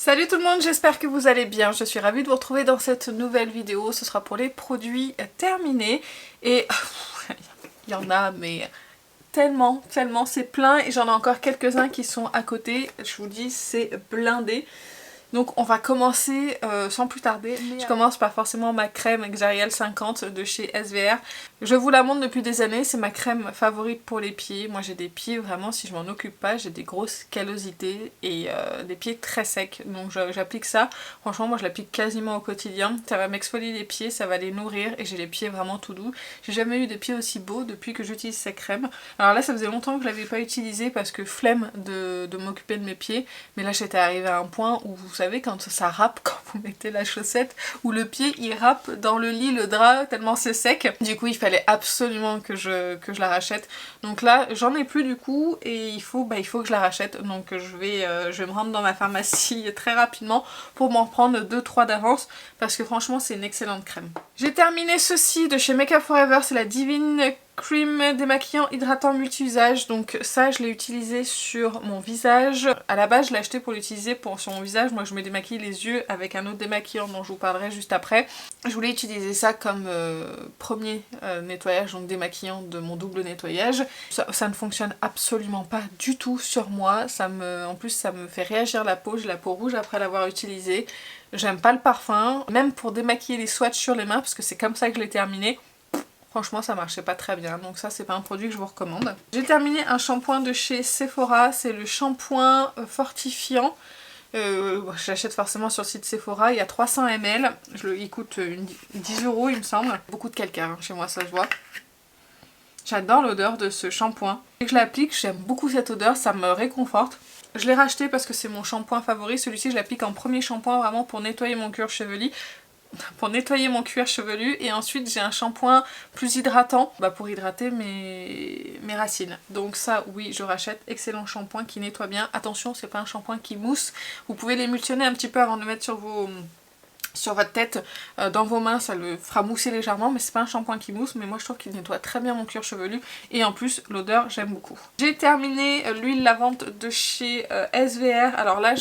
Salut tout le monde, j'espère que vous allez bien. Je suis ravie de vous retrouver dans cette nouvelle vidéo. Ce sera pour les produits terminés. Et il y en a mais tellement, c'est plein. Et j'en ai encore quelques-uns qui sont à côté. Je vous dis, c'est blindé. Donc on va commencer sans plus tarder. Je commence par forcément ma crème Xariel 50 de chez SVR. Je vous la montre depuis des années, c'est ma crème favorite pour les pieds. Moi j'ai des pieds vraiment, si je m'en occupe pas, j'ai des grosses callosités et des pieds très secs. Donc j'applique ça. Franchement moi je l'applique quasiment au quotidien. Ça va m'exfolier les pieds, ça va les nourrir et j'ai les pieds vraiment tout doux. J'ai jamais eu des pieds aussi beaux depuis que j'utilise cette crème. Alors là ça faisait longtemps que je l'avais pas utilisée parce que flemme de m'occuper de mes pieds. Mais là j'étais arrivée à un point où vous savez quand ça râpe, quand vous mettez la chaussette, ou le pied il râpe dans le lit, le drap, tellement c'est sec. Du coup il fallait absolument que je la rachète. Donc là j'en ai plus du coup et il faut que je la rachète. Donc je vais me rendre dans ma pharmacie très rapidement pour m'en prendre 2-3 d'avance parce que franchement c'est une excellente crème. J'ai terminé ceci de chez Makeup Forever, c'est la Divine Cream démaquillant hydratant multi-usage. Donc ça je l'ai utilisé sur mon visage. À la base je l'ai acheté pour l'utiliser sur mon visage. Moi je me démaquille les yeux avec un autre démaquillant dont je vous parlerai juste après. Je voulais utiliser ça comme premier nettoyage, donc démaquillant de mon double nettoyage. Ça ne fonctionne absolument pas du tout sur moi. En plus ça me fait réagir la peau. J'ai la peau rouge après l'avoir utilisé. J'aime pas le parfum. Même pour démaquiller les swatchs sur les mains, parce que c'est comme ça que je l'ai terminé. Franchement ça marchait pas très bien, donc ça c'est pas un produit que je vous recommande. J'ai terminé un shampoing de chez Sephora, c'est le shampoing fortifiant. Je l'achète forcément sur le site Sephora, il y a 300 ml, il coûte 10 € il me semble. Beaucoup de calcaire chez moi, ça se voit. J'adore l'odeur de ce shampoing. Dès que je l'applique, j'aime beaucoup cette odeur, ça me réconforte. Je l'ai racheté parce que c'est mon shampoing favori, celui-ci je l'applique en premier shampoing vraiment pour nettoyer mon cuir chevelu. Et ensuite j'ai un shampoing plus hydratant pour hydrater mes racines. Donc ça oui je rachète, excellent shampoing qui nettoie bien. Attention c'est pas un shampoing qui mousse, vous pouvez l'émulsionner un petit peu avant de le mettre sur votre tête, dans vos mains ça le fera mousser légèrement, mais c'est pas un shampoing qui mousse, mais moi je trouve qu'il nettoie très bien mon cuir chevelu et en plus l'odeur j'aime beaucoup. J'ai terminé l'huile lavante de chez SVR. Alors là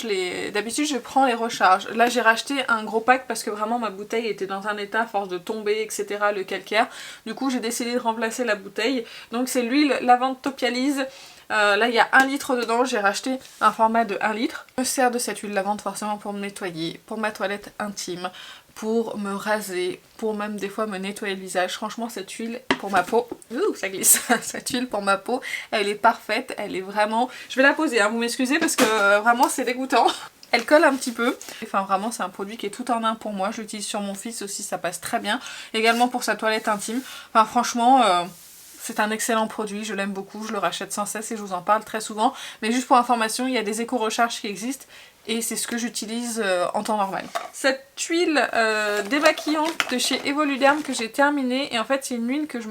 d'habitude je prends les recharges, là j'ai racheté un gros pack parce que vraiment ma bouteille était dans un état à force de tomber etc, le calcaire, du coup j'ai décidé de remplacer la bouteille. Donc c'est l'huile lavante Topialise. Là il y a 1 litre dedans, j'ai racheté un format de 1 litre. Je me sers de cette huile lavante forcément pour me nettoyer, pour ma toilette intime, pour me raser, pour même des fois me nettoyer le visage. Franchement cette huile pour ma peau, ça glisse, cette huile pour ma peau, elle est parfaite, elle est vraiment... Je vais la poser, hein, vous m'excusez parce que vraiment c'est dégoûtant. Elle colle un petit peu, enfin vraiment c'est un produit qui est tout en un pour moi, je l'utilise sur mon fils aussi, ça passe très bien. Également pour sa toilette intime, enfin franchement... c'est un excellent produit, je l'aime beaucoup, je le rachète sans cesse et je vous en parle très souvent. Mais juste pour information, il y a des éco-recharges qui existent et c'est ce que j'utilise en temps normal. Cette huile démaquillante de chez Evoluderm que j'ai terminée, et en fait c'est une huile que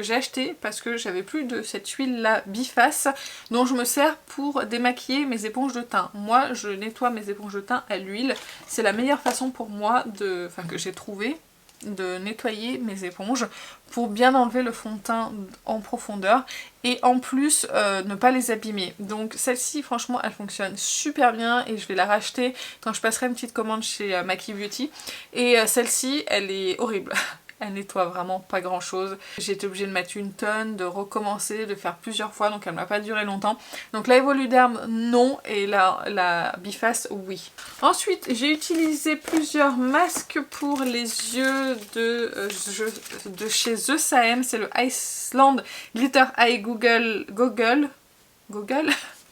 j'ai achetée parce que j'avais plus de cette huile là biface dont je me sers pour démaquiller mes éponges de teint. Moi je nettoie mes éponges de teint à l'huile, c'est la meilleure façon pour moi que j'ai trouvé de nettoyer mes éponges pour bien enlever le fond de teint en profondeur et en plus ne pas les abîmer. Donc celle-ci franchement elle fonctionne super bien et je vais la racheter quand je passerai une petite commande chez Maki Beauty. Et celle-ci elle est horrible. Elle nettoie vraiment pas grand chose. J'ai été obligée de mettre une tonne, de recommencer, de faire plusieurs fois, donc elle m'a pas duré longtemps. Donc la Evoluderm non, et la Biface oui. Ensuite j'ai utilisé plusieurs masques pour les yeux de chez The Sam. C'est le Iceland Glitter Eye Goggle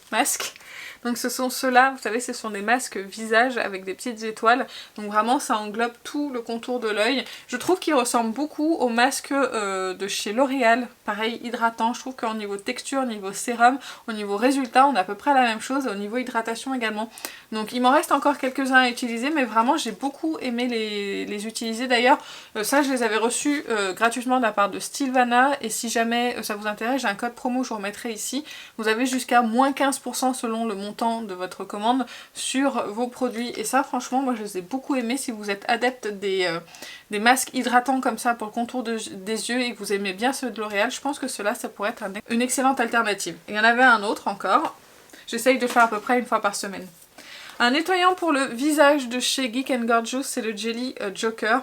masque. Donc ce sont ceux-là, vous savez, ce sont des masques visage avec des petites étoiles. Donc vraiment ça englobe tout le contour de l'œil. Je trouve qu'ils ressemblent beaucoup aux masques de chez L'Oréal. Pareil, hydratant. Je trouve qu'au niveau texture, au niveau sérum, au niveau résultat, on a à peu près la même chose. Au niveau hydratation également. Donc il m'en reste encore quelques-uns à utiliser, mais vraiment j'ai beaucoup aimé les utiliser. D'ailleurs, ça je les avais reçus gratuitement de la part de Stilvana. Et si jamais ça vous intéresse, j'ai un code promo, je vous remettrai ici. Vous avez jusqu'à moins 15% selon le montant de votre commande sur vos produits. Et ça franchement moi je les ai beaucoup aimés. Si vous êtes adepte des masques hydratants comme ça pour le contour des yeux et que vous aimez bien ceux de L'Oréal, je pense que ceux-là ça pourrait être une excellente alternative. Et il y en avait un autre encore. J'essaye de faire à peu près une fois par semaine. Un nettoyant pour le visage de chez Geek Gorgeous, c'est le Jelly Joker.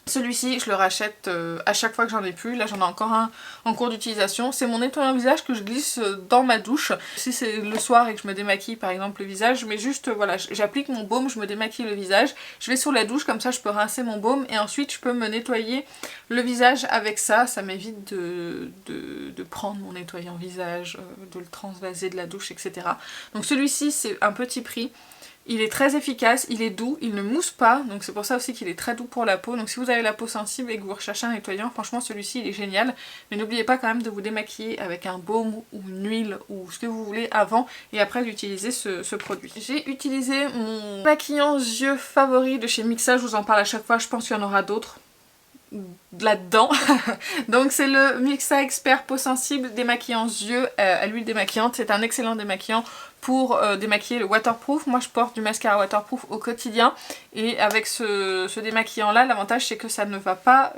Celui-ci, je le rachète à chaque fois que j'en ai plus. Là, j'en ai encore un en cours d'utilisation. C'est mon nettoyant visage que je glisse dans ma douche. Si c'est le soir et que je me démaquille, par exemple, le visage, mais juste, voilà, j'applique mon baume, je me démaquille le visage. Je vais sous la douche, comme ça, je peux rincer mon baume. Et ensuite, je peux me nettoyer le visage avec ça. Ça m'évite de prendre mon nettoyant visage, de le transvaser de la douche, etc. Donc celui-ci, c'est un petit prix. Il est très efficace, il est doux, il ne mousse pas, donc c'est pour ça aussi qu'il est très doux pour la peau. Donc si vous avez la peau sensible et que vous recherchez un nettoyant, franchement celui-ci il est génial. Mais n'oubliez pas quand même de vous démaquiller avec un baume ou une huile ou ce que vous voulez avant et après d'utiliser ce produit. J'ai utilisé mon maquillant yeux favori de chez Mixa, je vous en parle à chaque fois, je pense qu'il y en aura d'autres là-dedans. Donc c'est le Mixa Expert Peau Sensible démaquillant yeux à l'huile démaquillante. C'est un excellent démaquillant pour démaquiller le waterproof. Moi je porte du mascara waterproof au quotidien et avec ce démaquillant là, l'avantage c'est que ça ne va pas,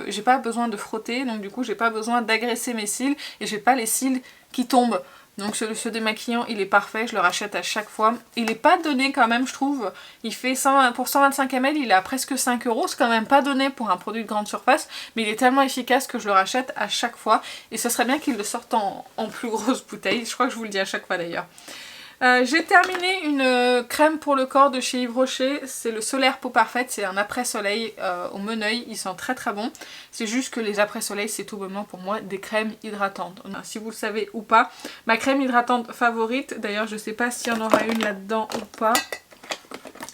j'ai pas besoin de frotter, donc du coup j'ai pas besoin d'agresser mes cils et j'ai pas les cils qui tombent. Donc ce démaquillant il est parfait, je le rachète à chaque fois. Il est pas donné quand même je trouve, il fait 100, pour 125 ml il est à presque 5 €, c'est quand même pas donné pour un produit de grande surface, mais il est tellement efficace que je le rachète à chaque fois. Et ce serait bien qu'il le sorte en plus grosse bouteille, je crois que je vous le dis à chaque fois d'ailleurs. J'ai terminé une crème pour le corps de chez Yves Rocher, c'est le Solaire Peau Parfaite, c'est un après-soleil au Moneuil, il sent très très bon. C'est juste que les après-soleils c'est tout bonnement pour moi des crèmes hydratantes. Si vous le savez ou pas, ma crème hydratante favorite, d'ailleurs je sais pas s'il y en aura une là-dedans ou pas.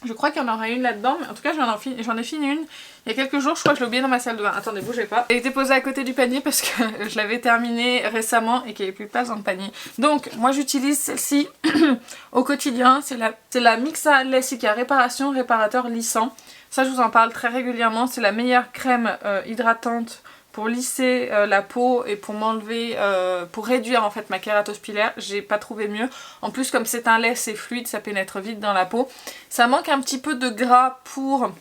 Je crois qu'il y en aura une là-dedans, mais en tout cas j'en ai fini une il y a quelques jours, je crois que je l'ai oubliée dans ma salle de bain. Attendez, bougez pas. Elle était posée à côté du panier parce que je l'avais terminée récemment et qu'il n'y avait plus de place dans le panier. Donc moi j'utilise celle-ci au quotidien, c'est la Mixa Lessica Réparation Réparateur Lissant. Ça je vous en parle très régulièrement, c'est la meilleure crème hydratante pour lisser la peau et pour m'enlever, pour réduire en fait ma kératose-pilaire. J'ai pas trouvé mieux. En plus comme c'est un lait, c'est fluide, ça pénètre vite dans la peau. Ça manque un petit peu de gras pour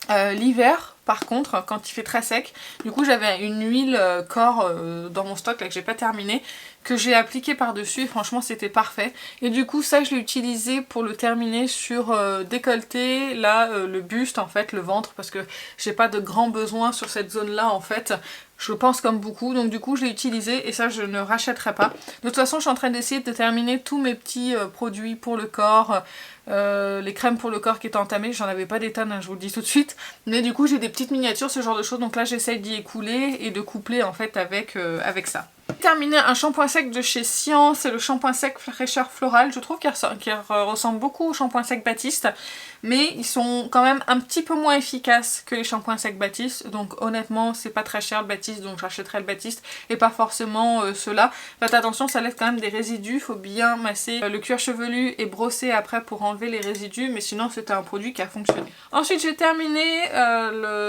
l'hiver par contre quand il fait très sec. Du coup j'avais une huile corps dans mon stock là que j'ai pas terminé, que j'ai appliqué par dessus et franchement c'était parfait. Et du coup ça je l'ai utilisé pour le terminer sur décolleté, là le buste en fait, le ventre, parce que j'ai pas de grands besoins sur cette zone là en fait. Je pense comme beaucoup, donc du coup je l'ai utilisé et ça je ne rachèterai pas. De toute façon je suis en train d'essayer de terminer tous mes petits produits pour le corps, les crèmes pour le corps qui étaient entamées, j'en avais pas des tonnes hein, je vous le dis tout de suite. Mais du coup j'ai des petites miniatures, ce genre de choses, donc là j'essaye d'y écouler et de coupler en fait avec ça. J'ai terminé un shampoing sec de chez Science, c'est le shampoing sec fraîcheur florale. Je trouve qu'il ressemble beaucoup au shampoing sec Baptiste, mais ils sont quand même un petit peu moins efficaces que les shampoings secs Baptiste. Donc honnêtement c'est pas très cher le Baptiste, donc j'achèterai le Baptiste et pas forcément ceux-là. Faites attention, ça laisse quand même des résidus, faut bien masser le cuir chevelu et brosser après pour enlever les résidus, mais sinon c'était un produit qui a fonctionné. Ensuite j'ai terminé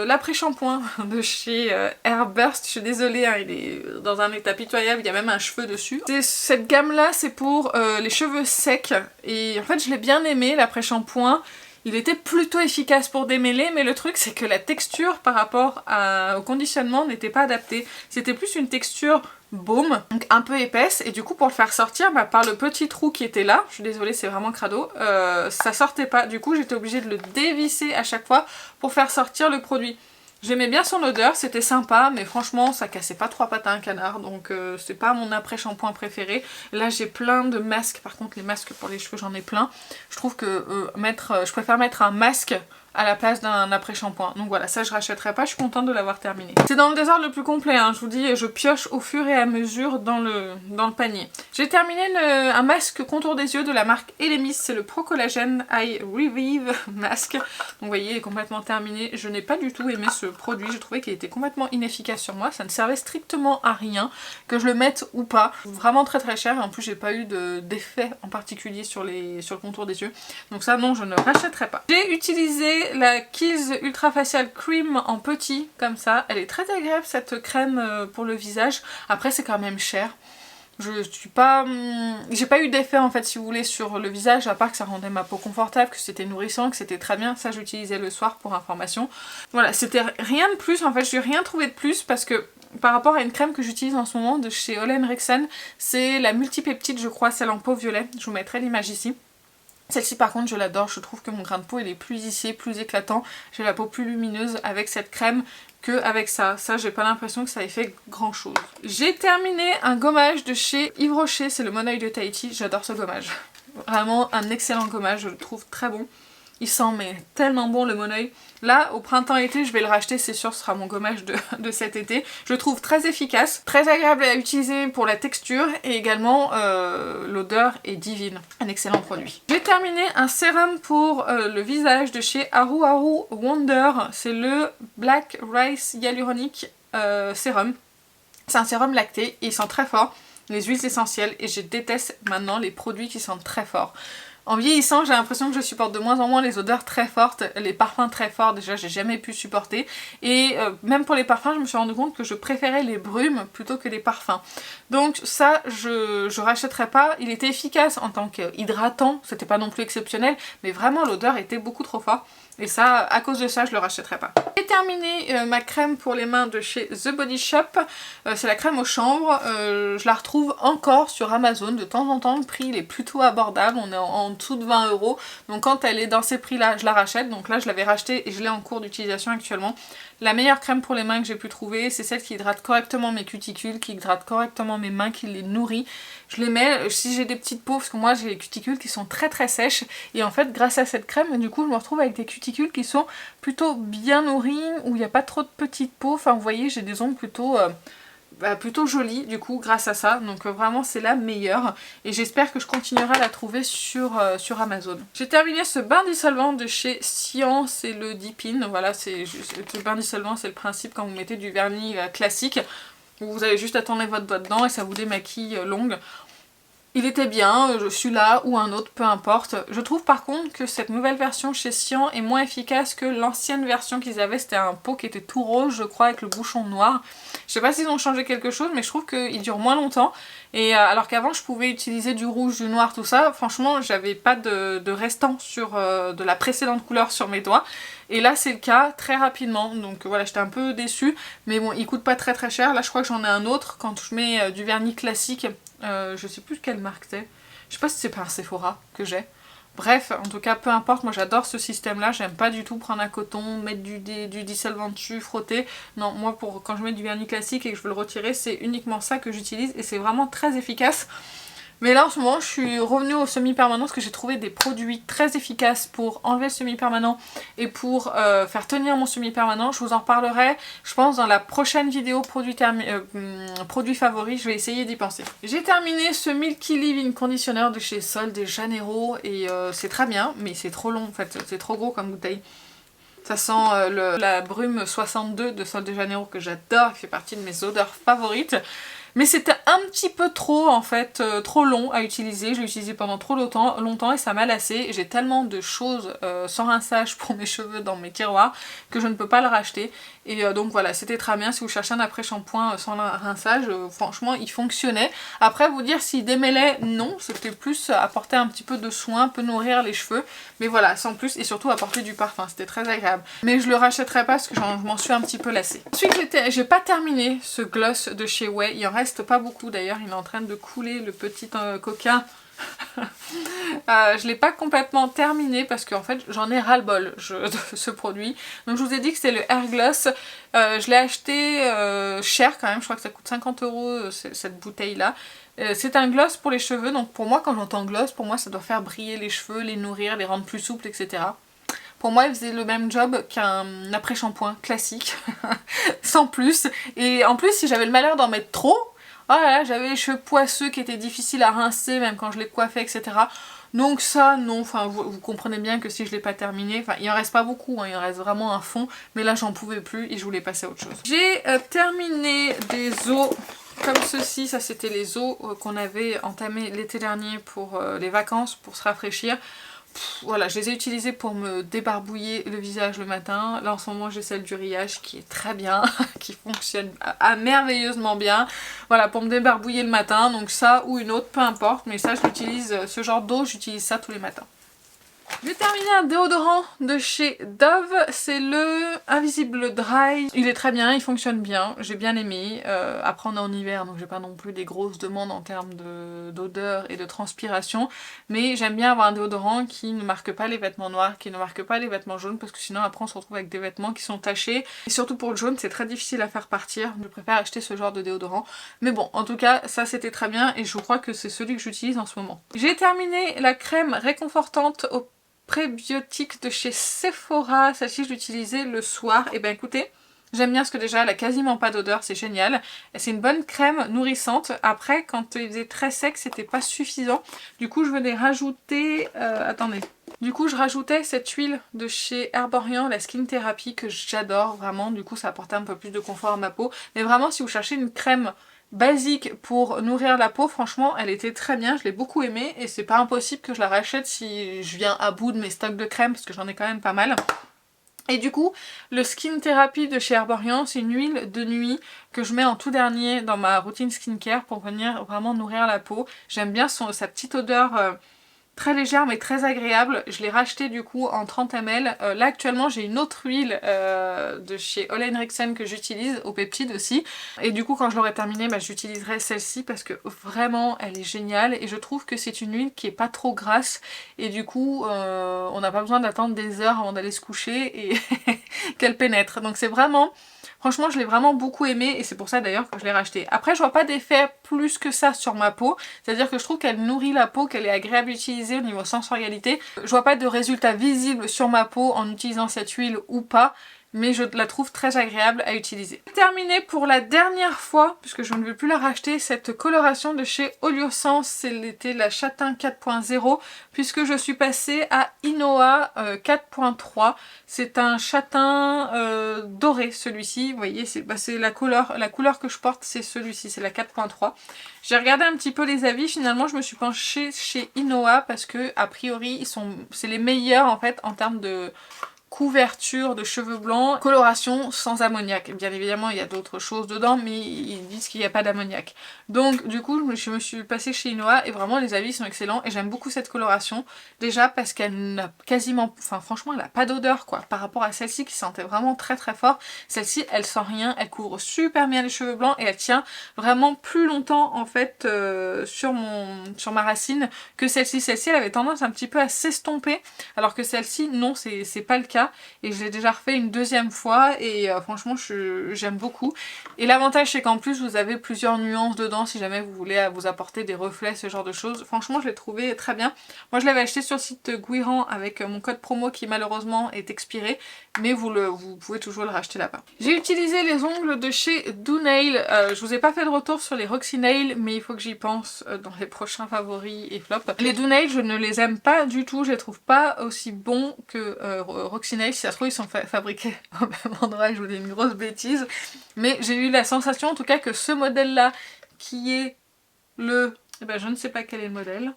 l'après-shampoing de chez Airburst. Je suis désolée hein, il est dans un état pitoyable, il y a même un cheveu dessus. Cette gamme là c'est pour les cheveux secs et en fait je l'ai bien aimé l'après-shampoing. Il était plutôt efficace pour démêler, mais le truc c'est que la texture par rapport au conditionnement n'était pas adaptée. C'était plus une texture baume, donc un peu épaisse, et du coup pour le faire sortir, par le petit trou qui était là, je suis désolée c'est vraiment crado, ça sortait pas. Du coup j'étais obligée de le dévisser à chaque fois pour faire sortir le produit. J'aimais bien son odeur, c'était sympa, mais franchement ça cassait pas trois pattes à un canard, donc c'est pas mon après-shampoing préféré. Là j'ai plein de masques, par contre les masques pour les cheveux j'en ai plein. Je trouve que je préfère mettre un masque à la place d'un après-shampoing. Donc voilà, ça je rachèterai pas, je suis contente de l'avoir terminé. C'est dans le désordre le plus complet, hein. Je vous dis, je pioche au fur et à mesure dans le panier. J'ai terminé un masque contour des yeux de la marque Elemis, c'est le Pro Collagen Eye Revive Mask. Donc vous voyez, il est complètement terminé. Je n'ai pas du tout aimé ce produit, je trouvais qu'il était complètement inefficace sur moi, ça ne servait strictement à rien, que je le mette ou pas. Vraiment très très cher, et en plus j'ai pas eu d'effet en particulier sur le contour des yeux. Donc ça non, je ne rachèterai pas. J'ai utilisé la Kiehl's Ultra Facial Cream en petit, comme ça. Elle est très agréable cette crème pour le visage. Après c'est quand même cher. Je suis pas... J'ai pas eu d'effet en fait si vous voulez sur le visage, à part que ça rendait ma peau confortable, que c'était nourrissant, que c'était très bien. Ça j'utilisais le soir pour information. Voilà, c'était rien de plus en fait, je n'ai rien trouvé de plus parce que par rapport à une crème que j'utilise en ce moment de chez Ole Henriksen, c'est la multipeptide je crois, celle en peau violet. Je vous mettrai l'image ici. Celle-ci par contre je l'adore, je trouve que mon grain de peau il est plus lissé, plus éclatant, j'ai la peau plus lumineuse avec cette crème qu'avec ça. Ça j'ai pas l'impression que ça ait fait grand chose. J'ai terminé un gommage de chez Yves Rocher, c'est le Mon Oeil de Tahiti, j'adore ce gommage. Vraiment un excellent gommage, je le trouve très bon. Il sent mais tellement bon le Mon Oeil. Là, au printemps-été, je vais le racheter, c'est sûr, ce sera mon gommage de cet été. Je le trouve très efficace, très agréable à utiliser pour la texture et également l'odeur est divine. Un excellent produit. J'ai terminé un sérum pour le visage de chez Haru Haru Wonder. C'est le Black Rice Hyaluronic Sérum. C'est un sérum lacté et il sent très fort les huiles essentielles et je déteste maintenant les produits qui sentent très fort. En vieillissant, j'ai l'impression que je supporte de moins en moins les odeurs très fortes, les parfums très forts, déjà j'ai jamais pu supporter. Et même pour les parfums, je me suis rendu compte que je préférais les brumes plutôt que les parfums. Donc ça, je rachèterai pas. Il était efficace en tant qu'hydratant, c'était pas non plus exceptionnel, mais vraiment l'odeur était beaucoup trop forte. Et ça, à cause de ça, je le rachèterai pas. J'ai terminé ma crème pour les mains de chez The Body Shop. C'est la crème au chanvre. Je la retrouve encore sur Amazon. De temps en temps, le prix il est plutôt abordable. On est en dessous de 20 €. Donc quand elle est dans ces prix-là, je la rachète. Donc là, je l'avais rachetée et je l'ai en cours d'utilisation actuellement. La meilleure crème pour les mains que j'ai pu trouver, c'est celle qui hydrate correctement mes cuticules, qui hydrate correctement mes mains, qui les nourrit. Je les mets si j'ai des petites peaux, parce que moi j'ai les cuticules qui sont très très sèches. Et en fait, grâce à cette crème, du coup, je me retrouve avec des cuticules qui sont plutôt bien nourries, où il n'y a pas trop de petites peaux. Enfin, vous voyez, j'ai des ongles plutôt jolie du coup grâce à ça, donc vraiment c'est la meilleure et j'espère que je continuerai à la trouver sur Amazon. J'ai terminé ce bain dissolvant de chez Sian, c'est le Deep In, voilà, c'est le bain dissolvant, c'est le principe quand vous mettez du vernis classique, vous avez juste à tourner votre doigt dedans et ça vous démaquille l'ongle. Il était bien, celui-là ou un autre, peu importe. Je trouve par contre que cette nouvelle version chez Sian est moins efficace que l'ancienne version qu'ils avaient. C'était un pot qui était tout rose, je crois, avec le bouchon noir. Je sais pas s'ils ont changé quelque chose, mais je trouve qu'il dure moins longtemps. Et alors qu'avant, je pouvais utiliser du rouge, du noir, tout ça. Franchement, j'avais pas de restant sur de la précédente couleur sur mes doigts. Et là, c'est le cas très rapidement. Donc voilà, j'étais un peu déçue. Mais bon, il coûte pas très très cher. Là, je crois que j'en ai un autre. Quand je mets du vernis classique... je sais plus quelle marque c'est. Je sais pas si c'est par Sephora que j'ai. Bref, en tout cas, peu importe, moi j'adore ce système-là. J'aime pas du tout prendre un coton, mettre du dissolvant dessus, frotter. Non, moi quand je mets du vernis classique et que je veux le retirer, c'est uniquement ça que j'utilise et c'est vraiment très efficace. Mais là en ce moment je suis revenue au semi-permanent parce que j'ai trouvé des produits très efficaces pour enlever le semi-permanent et pour faire tenir mon semi-permanent. Je vous en reparlerai je pense dans la prochaine vidéo produits favoris, je vais essayer d'y penser. J'ai terminé ce Milky Leave-In Conditioner de chez Sol de Janeiro et c'est très bien mais c'est trop long en fait, c'est trop gros comme bouteille. Ça sent la brume 62 de Sol de Janeiro que j'adore, qui fait partie de mes odeurs favorites. Mais c'était un petit peu trop en fait, trop long à utiliser, je l'ai utilisé pendant trop longtemps et ça m'a lassé. J'ai tellement de choses sans rinçage pour mes cheveux dans mes tiroirs que je ne peux pas le racheter. Et donc voilà, c'était très bien. Si vous cherchez un après-shampoing sans rinçage, franchement il fonctionnait. Après vous dire s'il démêlait, non, c'était plus apporter un petit peu de soin, un peu nourrir les cheveux. Mais voilà, sans plus et surtout apporter du parfum, c'était très agréable. Mais je le rachèterai pas parce que je m'en suis un petit peu lassée. Ensuite j'ai pas terminé ce gloss de chez Ouai, il en reste pas beaucoup d'ailleurs, il est en train de couler le petit coquin. Je l'ai pas complètement terminé parce qu'en fait j'en ai ras-le-bol de ce produit. Donc je vous ai dit que c'était le Air Gloss. Je l'ai acheté cher quand même, je crois que ça coûte 50 € cette bouteille là. C'est un gloss pour les cheveux, donc pour moi quand j'entends gloss, pour moi ça doit faire briller les cheveux, les nourrir, les rendre plus souples, etc. Pour moi, il faisait le même job qu'un après-shampoing classique, sans plus. Et en plus, si j'avais le malheur d'en mettre trop, oh là là, j'avais les cheveux poisseux qui étaient difficiles à rincer, même quand je les coiffais, etc. Donc ça, non, enfin, vous comprenez bien que si je l'ai pas terminé, enfin, il en reste pas beaucoup, hein, il en reste vraiment un fond, mais là, j'en pouvais plus et je voulais passer à autre chose. J'ai terminé des os comme ceci, ça c'était les os qu'on avait entamés l'été dernier pour les vacances, pour se rafraîchir. Voilà, je les ai utilisés pour me débarbouiller le visage le matin. Là en ce moment j'ai celle du Riage qui est très bien, qui fonctionne merveilleusement bien. Voilà, pour me débarbouiller le matin, donc ça ou une autre, peu importe. Mais ça je l'utilise, ce genre d'eau, j'utilise ça tous les matins. J'ai terminé un déodorant de chez Dove, c'est le Invisible Dry. Il est très bien, il fonctionne bien, j'ai bien aimé. Après on est en hiver donc j'ai pas non plus des grosses demandes en termes d'odeur et de transpiration. Mais j'aime bien avoir un déodorant qui ne marque pas les vêtements noirs, qui ne marque pas les vêtements jaunes parce que sinon après on se retrouve avec des vêtements qui sont tachés. Et surtout pour le jaune c'est très difficile à faire partir, je préfère acheter ce genre de déodorant. Mais bon, en tout cas ça c'était très bien et je crois que c'est celui que j'utilise en ce moment. J'ai terminé la crème réconfortante au prébiotique de chez Sephora, celle-ci je l'utilisais le soir. Et ben écoutez, j'aime bien parce que déjà elle a quasiment pas d'odeur, c'est génial. C'est une bonne crème nourrissante. Après quand il faisait très sec c'était pas suffisant. Du coup je venais rajouter... attendez. Du coup je rajoutais cette huile de chez Herborian, la Skin Therapy que j'adore vraiment. Du coup ça apportait un peu plus de confort à ma peau. Mais vraiment si vous cherchez une crème basique pour nourrir la peau, franchement elle était très bien, je l'ai beaucoup aimée et c'est pas impossible que je la rachète si je viens à bout de mes stocks de crème parce que j'en ai quand même pas mal. Et du coup, le Skin Therapy de chez Herborian, c'est une huile de nuit que je mets en tout dernier dans ma routine skincare pour venir vraiment nourrir la peau. J'aime bien sa petite odeur très légère mais très agréable. Je l'ai racheté du coup en 30 ml. Là actuellement j'ai une autre huile de chez Ole Henriksen que j'utilise, au peptide aussi. Et du coup quand je l'aurai terminée, bah, j'utiliserai celle-ci parce que vraiment elle est géniale. Et je trouve que c'est une huile qui est pas trop grasse. Et du coup on n'a pas besoin d'attendre des heures avant d'aller se coucher et qu'elle pénètre. Donc c'est vraiment... Franchement, je l'ai vraiment beaucoup aimé et c'est pour ça d'ailleurs que je l'ai racheté. Après, je vois pas d'effet plus que ça sur ma peau. C'est-à-dire que je trouve qu'elle nourrit la peau, qu'elle est agréable à utiliser au niveau sensorialité. Je vois pas de résultat visible sur ma peau en utilisant cette huile ou pas. Mais je la trouve très agréable à utiliser. Terminé pour la dernière fois, puisque je ne vais plus la racheter, cette coloration de chez Oliosense, c'était la Châtain 4.0, puisque je suis passée à Inoa 4.3. C'est un châtain doré celui-ci, vous voyez, c'est la couleur que je porte, c'est celui-ci, c'est la 4.3. J'ai regardé un petit peu les avis, finalement je me suis penchée chez Inoa parce que a priori c'est les meilleurs en fait en termes de couverture de cheveux blancs, coloration sans ammoniac. Bien évidemment il y a d'autres choses dedans mais ils disent qu'il n'y a pas d'ammoniac. Donc du coup je me suis passée chez Inoa et vraiment les avis sont excellents et j'aime beaucoup cette coloration. Déjà parce qu'elle n'a quasiment... Enfin franchement elle n'a pas d'odeur quoi. Par rapport à celle-ci qui sentait vraiment très très fort. Celle-ci elle sent rien, elle couvre super bien les cheveux blancs et elle tient vraiment plus longtemps en fait sur ma racine que celle-ci. Celle-ci elle avait tendance un petit peu à s'estomper alors que celle-ci non c'est pas le cas. Et je l'ai déjà refait une deuxième fois et franchement j'aime beaucoup. Et l'avantage c'est qu'en plus vous avez plusieurs nuances dedans si jamais vous voulez vous apporter des reflets, ce genre de choses. Franchement je l'ai trouvé très bien. Moi je l'avais acheté sur le site Guiran avec mon code promo qui malheureusement est expiré, mais vous pouvez toujours le racheter là-bas. J'ai utilisé les ongles de chez Do Nail. Je vous ai pas fait de retour sur les Roxy Nail mais il faut que j'y pense dans les prochains favoris et flops. Les Do Nail je ne les aime pas du tout, je les trouve pas aussi bons que Roxy Nail. Si ça se trouve ils sont fabriqués au même endroit, je vous dis une grosse bêtise. Mais j'ai eu la sensation en tout cas que ce modèle là qui est le... Eh ben, je ne sais pas quel est le modèle.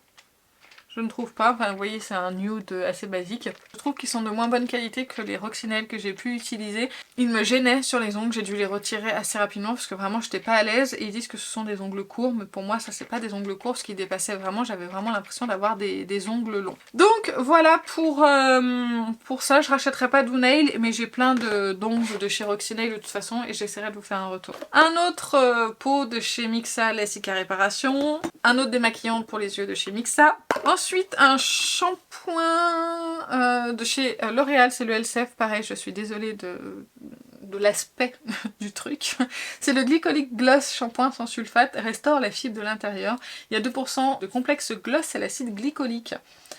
Je ne trouve pas, enfin vous voyez c'est un nude assez basique. Je trouve qu'ils sont de moins bonne qualité que les Roxy Nail que j'ai pu utiliser. Ils me gênaient sur les ongles, j'ai dû les retirer assez rapidement parce que vraiment j'étais pas à l'aise. Et ils disent que ce sont des ongles courts, mais pour moi ça c'est pas des ongles courts, ce qui dépassait vraiment, j'avais vraiment l'impression d'avoir des ongles longs. Donc voilà pour ça, je rachèterai pas Do Nail, mais j'ai plein d'ongles de chez Roxy Nail de toute façon et j'essaierai de vous faire un retour. Un autre pot de chez Mixa, la Cica Réparation. Un autre démaquillant pour les yeux de chez Mixa. Ensuite, un shampoing de chez L'Oréal, c'est le LCF, pareil, je suis désolée de l'aspect du truc. C'est le Glycolic Gloss shampoing sans sulfate, restaure la fibre de l'intérieur. Il y a 2% de complexe gloss à l'acide glycolique.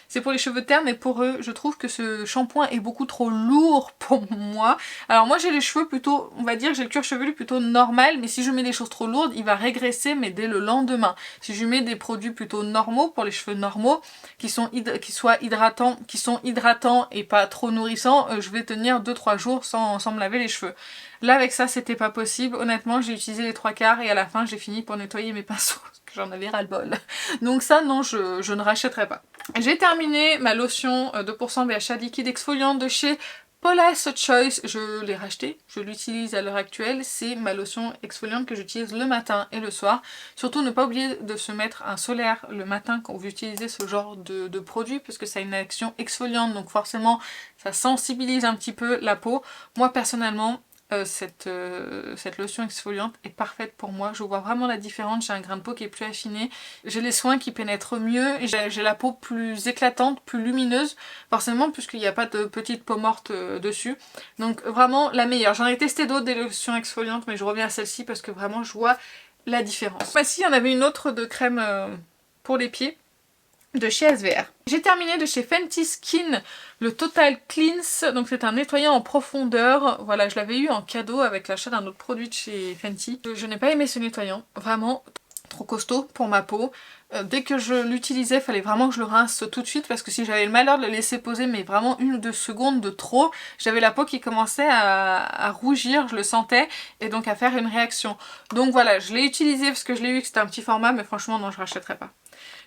C'est pour les cheveux ternes et poreux. Je trouve que ce shampoing est beaucoup trop lourd pour moi. Alors moi j'ai les cheveux plutôt, on va dire, j'ai le cuir chevelu plutôt normal, mais si je mets des choses trop lourdes, il va régresser mais dès le lendemain. Si je mets des produits plutôt normaux, pour les cheveux normaux, qui sont hydratants et pas trop nourrissants, je vais tenir 2-3 jours sans me laver les cheveux. Là avec ça c'était pas possible, honnêtement j'ai utilisé les 3/4 et à la fin j'ai fini pour nettoyer mes pinceaux, parce que j'en avais ras le bol. Donc ça non, je ne rachèterai pas. J'ai terminé ma lotion 2% BHA liquide exfoliante de chez Paula's Choice, je l'ai racheté, je l'utilise à l'heure actuelle, c'est ma lotion exfoliante que j'utilise le matin et le soir. Surtout ne pas oublier de se mettre un solaire le matin quand vous utilisez ce genre de produit, parce que ça a une action exfoliante, donc forcément ça sensibilise un petit peu la peau. Moi personnellement, cette lotion exfoliante est parfaite pour moi, je vois vraiment la différence, j'ai un grain de peau qui est plus affiné, j'ai les soins qui pénètrent mieux, j'ai la peau plus éclatante, plus lumineuse, forcément puisqu'il n'y a pas de petite peau morte dessus, donc vraiment la meilleure. J'en ai testé d'autres des lotions exfoliantes mais je reviens à celle-ci parce que vraiment je vois la différence. Voici, il y en avait une autre de crème pour les pieds de chez SVR. J'ai terminé de chez Fenty Skin le Total Cleanse, donc c'est un nettoyant en profondeur. Voilà, je l'avais eu en cadeau avec l'achat d'un autre produit de chez Fenty. Je n'ai pas aimé ce nettoyant, vraiment trop costaud pour ma peau. Dès que je l'utilisais, il fallait vraiment que je le rince tout de suite parce que si j'avais le malheur de le laisser poser mais vraiment 1 ou 2 secondes de trop, j'avais la peau qui commençait à rougir, je le sentais, et donc à faire une réaction. Donc voilà, je l'ai utilisé parce que je l'ai eu, que c'était un petit format, mais franchement non, je rachèterai pas.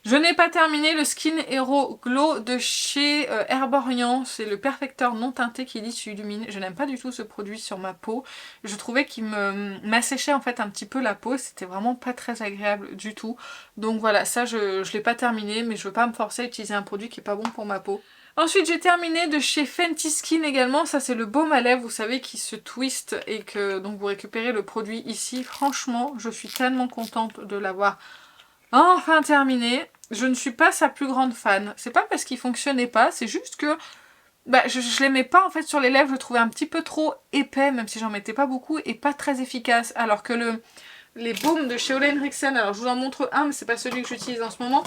Je n'ai pas terminé le Skin Hero Glow de chez Herborian, c'est le perfecteur non teinté qui illumine. Je n'aime pas du tout ce produit sur ma peau, je trouvais qu'il m'asséchait en fait un petit peu la peau, c'était vraiment pas très agréable du tout. Donc voilà, ça je l'ai pas terminé, mais je veux pas me forcer à utiliser un produit qui est pas bon pour ma peau. Ensuite j'ai terminé de chez Fenty Skin également, ça c'est le baume à lèvres, vous savez, qui se twist et que donc vous récupérez le produit ici. Franchement, je suis tellement contente de l'avoir enfin terminé. Je ne suis pas sa plus grande fan. C'est pas parce qu'il fonctionnait pas, c'est juste que je l'aimais pas en fait sur les lèvres, je le trouvais un petit peu trop épais, même si j'en mettais pas beaucoup, et pas très efficace. Alors que les baumes de chez Ole Henriksen, alors je vous en montre un, mais c'est pas celui que j'utilise en ce moment.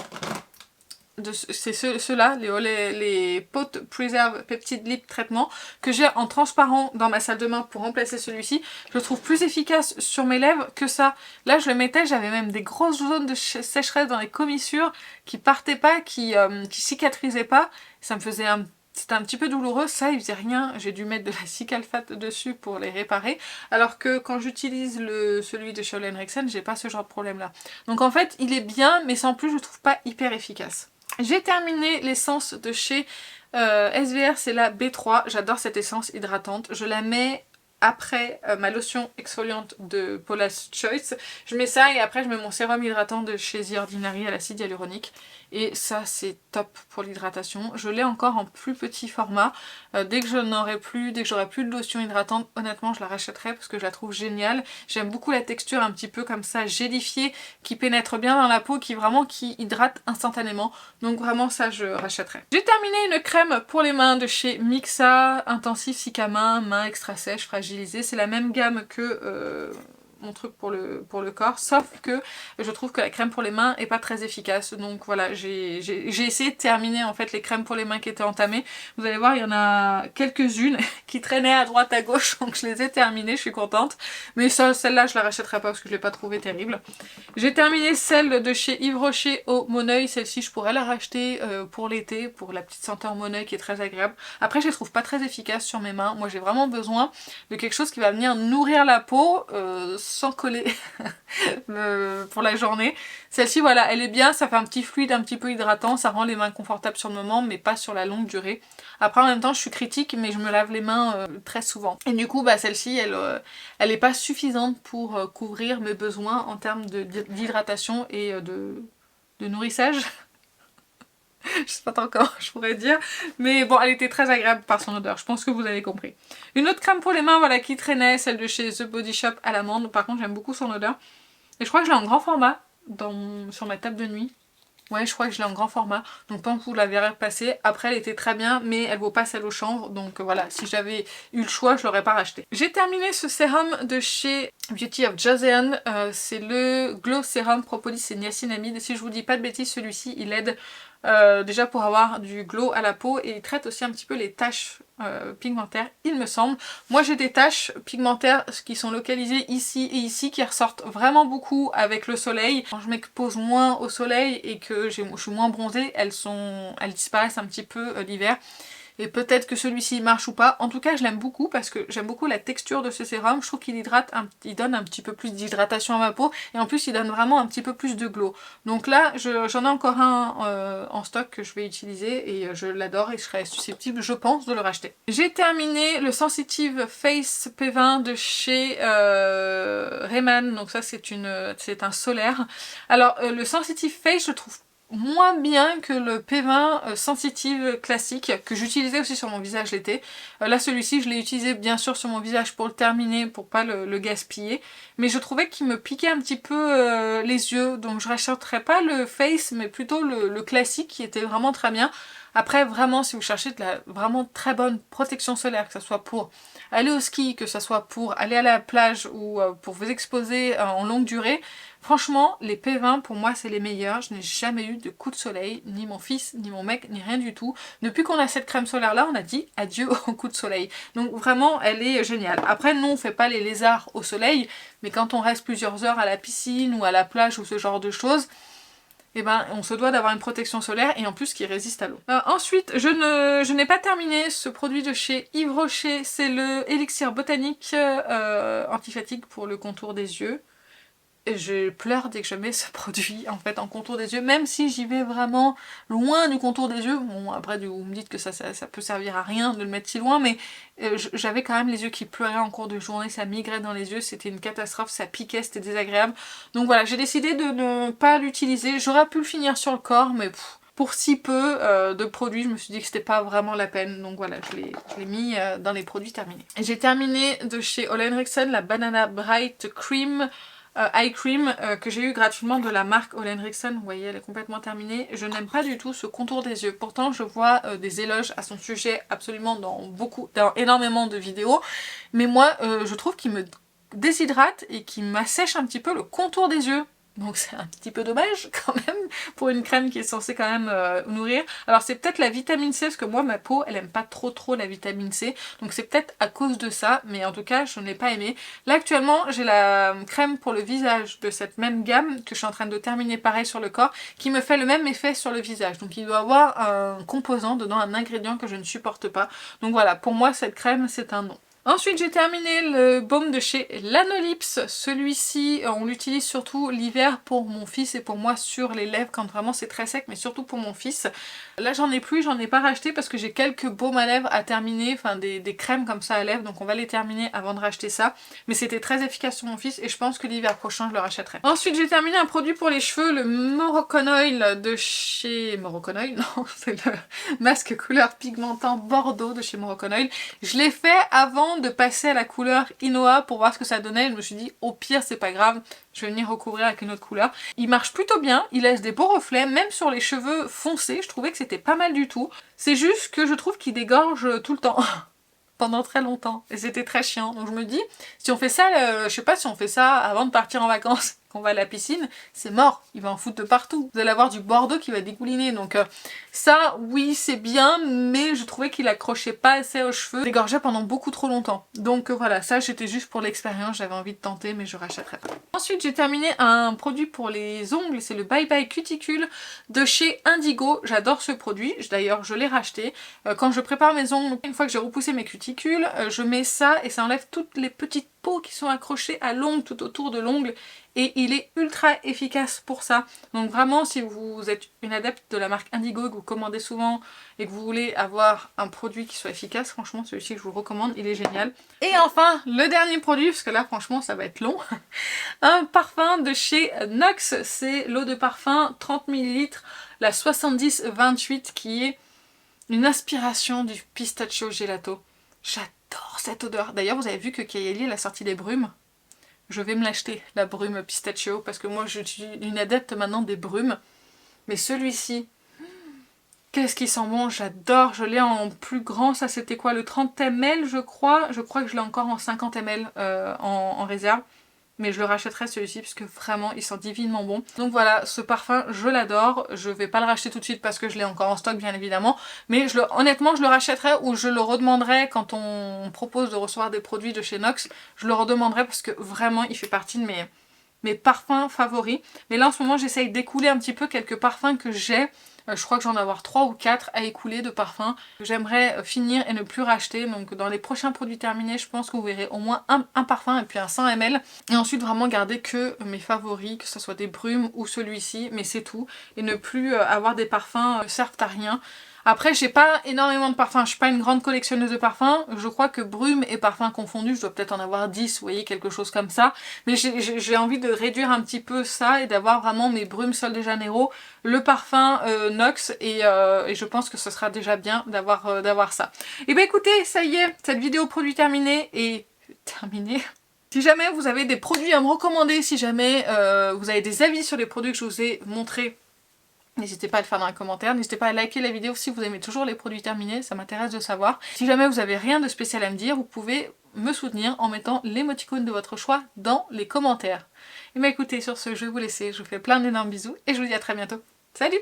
C'est ceux-là, les Pot Preserve Peptide Lip Traitement, que j'ai en transparent dans ma salle de bain pour remplacer celui-ci. Je le trouve plus efficace sur mes lèvres que ça. Là je le mettais, j'avais même des grosses zones de sécheresse dans les commissures qui partaient pas, qui cicatrisaient pas. Ça me faisait c'était un petit peu douloureux, ça il faisait rien, j'ai dû mettre de la Cicalfate dessus pour les réparer, alors que quand j'utilise celui de chez Ole Henriksen, j'ai pas ce genre de problème là. Donc en fait il est bien, mais sans plus je le trouve pas hyper efficace. J'ai terminé l'essence de chez SVR, c'est la B3, j'adore cette essence hydratante, je la mets après ma lotion exfoliante de Paula's Choice. Je mets ça et après je mets mon sérum hydratant de chez The Ordinary à l'acide hyaluronique. Et ça c'est top pour l'hydratation. Je l'ai encore en plus petit format. Dès que j'aurai plus de lotion hydratante, honnêtement je la rachèterai parce que je la trouve géniale. J'aime beaucoup la texture un petit peu comme ça, gélifiée, qui pénètre bien dans la peau, qui hydrate instantanément. Donc vraiment ça je rachèterai. J'ai terminé une crème pour les mains de chez Mixa, Intensif Cicamin, main extra sèche, fragile. C'est la même gamme que mon truc pour le corps, sauf que je trouve que la crème pour les mains est pas très efficace. Donc voilà, j'ai essayé de terminer en fait les crèmes pour les mains qui étaient entamées. Vous allez voir, il y en a quelques-unes qui traînaient à droite à gauche, donc je les ai terminées, je suis contente. Mais celle-là, je la rachèterai pas parce que je l'ai pas trouvée terrible. J'ai terminé celle de chez Yves Rocher au Moneuil. Celle-ci, je pourrais la racheter pour l'été, pour la petite senteur Moneuil qui est très agréable. Après, je les trouve pas très efficaces sur mes mains. Moi, j'ai vraiment besoin de quelque chose qui va venir nourrir la peau sans coller pour la journée. Celle-ci, voilà, elle est bien, ça fait un petit fluide un petit peu hydratant, ça rend les mains confortables sur le moment, mais pas sur la longue durée. Après, en même temps, je suis critique, mais je me lave les mains très souvent. Et du coup, celle-ci, elle est pas suffisante pour couvrir mes besoins en termes d'hydratation et de nourrissage. Je sais pas trop comment je pourrais dire, mais bon, elle était très agréable par son odeur, je pense que vous avez compris. Une autre crème pour les mains, voilà, qui traînait, celle de chez The Body Shop à l'amande. Par contre, j'aime beaucoup son odeur. Et je crois que je l'ai en grand format sur ma table de nuit. Ouais, je crois que je l'ai en grand format, donc tant que vous la verrez passer. Après, elle était très bien, mais elle vaut pas celle au chanvre, donc voilà, si j'avais eu le choix, je l'aurais pas racheté. J'ai terminé ce sérum de chez Beauty of Joseon, c'est le Glow Serum Propolis et Niacinamide. Si je vous dis pas de bêtises, celui-ci, il aide déjà pour avoir du glow à la peau et il traite aussi un petit peu les taches pigmentaires, il me semble. Moi j'ai des taches pigmentaires qui sont localisées ici et ici, qui ressortent vraiment beaucoup avec le soleil. Quand je m'expose moins au soleil et que je suis moins bronzée, elles disparaissent un petit peu l'hiver. et peut-être que celui-ci marche ou pas. En tout cas je l'aime beaucoup parce que j'aime beaucoup la texture de ce sérum, je trouve qu'il hydrate, il donne un petit peu plus d'hydratation à ma peau et en plus il donne vraiment un petit peu plus de glow. Donc là j'en ai encore un en stock que je vais utiliser et je l'adore et je serais susceptible je pense de le racheter. J'ai terminé le Sensitive Face P20 de chez Rayman, donc ça c'est un solaire. Alors le Sensitive Face je trouve moins bien que le P20 Sensitive classique que j'utilisais aussi sur mon visage l'été. Là celui-ci je l'ai utilisé bien sûr sur mon visage pour le terminer, pour pas le gaspiller, mais je trouvais qu'il me piquait un petit peu les yeux, donc je rachèterais pas le Face mais plutôt le classique qui était vraiment très bien. Après vraiment si vous cherchez de la vraiment très bonne protection solaire, que ce soit pour aller au ski, que ce soit pour aller à la plage ou pour vous exposer en longue durée, franchement, les P20 pour moi c'est les meilleurs. Je n'ai jamais eu de coup de soleil, ni mon fils, ni mon mec, ni rien du tout. Depuis qu'on a cette crème solaire là, on a dit adieu au coup de soleil. Donc vraiment, elle est géniale. Après, nous on fait pas les lézards au soleil, mais quand on reste plusieurs heures à la piscine ou à la plage ou ce genre de choses, eh ben, on se doit d'avoir une protection solaire et en plus qui résiste à l'eau. Ensuite, je n'ai pas terminé ce produit de chez Yves Rocher, c'est le élixir botanique anti-fatigue pour le contour des yeux. Et je pleure dès que je mets ce produit en fait en contour des yeux, même si j'y vais vraiment loin du contour des yeux. Bon après vous me dites que ça peut servir à rien de le mettre si loin, mais j'avais quand même les yeux qui pleuraient en cours de journée, ça migrait dans les yeux, c'était une catastrophe, ça piquait, c'était désagréable. Donc voilà, j'ai décidé de ne pas l'utiliser, j'aurais pu le finir sur le corps, mais pour si peu de produits, je me suis dit que c'était pas vraiment la peine, donc voilà, je l'ai mis dans les produits terminés. Et j'ai terminé de chez Ole Henriksen la Banana Bright Cream Eye Cream que j'ai eu gratuitement de la marque Ole Henriksen. Vous voyez, elle est complètement terminée. Je n'aime pas du tout ce contour des yeux. Pourtant, je vois des éloges à son sujet absolument dans énormément de vidéos. Mais moi, je trouve qu'il me déshydrate et qu'il m'assèche un petit peu le contour des yeux. Donc c'est un petit peu dommage quand même pour une crème qui est censée quand même nourrir. Alors c'est peut-être la vitamine C parce que moi ma peau elle aime pas trop la vitamine C. Donc c'est peut-être à cause de ça, mais en tout cas je n'ai pas aimé. Là actuellement j'ai la crème pour le visage de cette même gamme que je suis en train de terminer pareil sur le corps, qui me fait le même effet sur le visage. Donc il doit avoir un composant dedans, un ingrédient que je ne supporte pas. Donc voilà, pour moi cette crème c'est un non. Ensuite j'ai terminé le baume de chez Lanolips, celui-ci on l'utilise surtout l'hiver pour mon fils et pour moi sur les lèvres quand vraiment c'est très sec, mais surtout pour mon fils. Là j'en ai plus, j'en ai pas racheté parce que j'ai quelques baumes à lèvres à terminer, enfin des crèmes comme ça à lèvres, donc on va les terminer avant de racheter ça. Mais c'était très efficace sur mon fils et je pense que l'hiver prochain je le rachèterai. Ensuite j'ai terminé un produit pour les cheveux, le Moroccan Oil de chez... Moroccan Oil non, c'est le masque couleur pigmentant Bordeaux de chez Moroccan Oil. Je l'ai fait avant de passer à la couleur Inoa pour voir ce que ça donnait. Je me suis dit au pire c'est pas grave, je vais venir recouvrir avec une autre couleur. Il marche plutôt bien, il laisse des beaux reflets, même sur les cheveux foncés, je trouvais que c'était pas mal du tout. C'est juste que je trouve qu'il dégorge tout le temps. Pendant très longtemps et c'était très chiant, donc je me dis si on fait ça, je sais pas, si on fait ça avant de partir en vacances, qu'on va à la piscine, c'est mort, il va en foutre de partout, vous allez avoir du Bordeaux qui va dégouliner, donc ça oui c'est bien, mais je trouvais qu'il accrochait pas assez aux cheveux, dégorgeait pendant beaucoup trop longtemps, donc voilà, ça j'étais juste pour l'expérience, j'avais envie de tenter mais je rachèterai pas. Ensuite j'ai terminé un produit pour les ongles, c'est le Bye Bye Cuticule de chez Indigo. J'adore ce produit, d'ailleurs je l'ai racheté quand je prépare mes ongles, une fois que j'ai repoussé mes cuticules, je mets ça et ça enlève toutes les petites peaux qui sont accrochées à l'ongle, tout autour de l'ongle, et il est ultra efficace pour ça. Donc vraiment si vous êtes une adepte de la marque Indigo, que vous commandez souvent et que vous voulez avoir un produit qui soit efficace, franchement celui-ci je vous le recommande, il est génial. Et enfin le dernier produit, parce que là franchement ça va être long, un parfum de chez Nox, c'est l'eau de parfum 30 ml, la 70-28 qui est une inspiration du pistachio gelato. J'adore cette odeur. D'ailleurs vous avez vu que Kayali a sorti des brumes. Je vais me l'acheter, la brume pistachio, parce que moi je suis une adepte maintenant des brumes. Mais celui-ci, qu'est-ce qu'il sent bon, j'adore. Je l'ai en plus grand, ça c'était quoi, le 30 ml je crois. Je crois que je l'ai encore en 50 ml en réserve. Mais je le rachèterai celui-ci parce que vraiment il sent divinement bon. Donc voilà, ce parfum je l'adore. Je vais pas le racheter tout de suite parce que je l'ai encore en stock bien évidemment. Mais honnêtement je le rachèterai ou je le redemanderai quand on propose de recevoir des produits de chez Nox. Je le redemanderai parce que vraiment il fait partie de mes parfums favoris. Mais là en ce moment j'essaye d'écouler un petit peu quelques parfums que j'ai Je crois que j'en ai avoir 3 ou 4 à écouler de parfums. J'aimerais finir et ne plus racheter. Donc dans les prochains produits terminés, je pense que vous verrez au moins un parfum et puis un 100 ml. Et ensuite vraiment garder que mes favoris, que ce soit des brumes ou celui-ci, mais c'est tout. Et ne plus avoir des parfums qui servent à rien. Après, j'ai pas énormément de parfums, je suis pas une grande collectionneuse de parfums. Je crois que brumes et parfums confondus, je dois peut-être en avoir 10, vous voyez, quelque chose comme ça. Mais j'ai envie de réduire un petit peu ça et d'avoir vraiment mes brumes Sol de Janeiro, le parfum Nox et je pense que ce sera déjà bien d'avoir ça. Et bah écoutez, ça y est, cette vidéo produit terminée et terminée. Si jamais vous avez des produits à me recommander, si jamais vous avez des avis sur les produits que je vous ai montrés, n'hésitez pas à le faire dans les commentaires, n'hésitez pas à liker la vidéo si vous aimez toujours les produits terminés, ça m'intéresse de savoir. Si jamais vous avez rien de spécial à me dire, vous pouvez me soutenir en mettant l'émoticône de votre choix dans les commentaires. Et bah écoutez, sur ce, je vais vous laisser, je vous fais plein d'énormes bisous et je vous dis à très bientôt. Salut!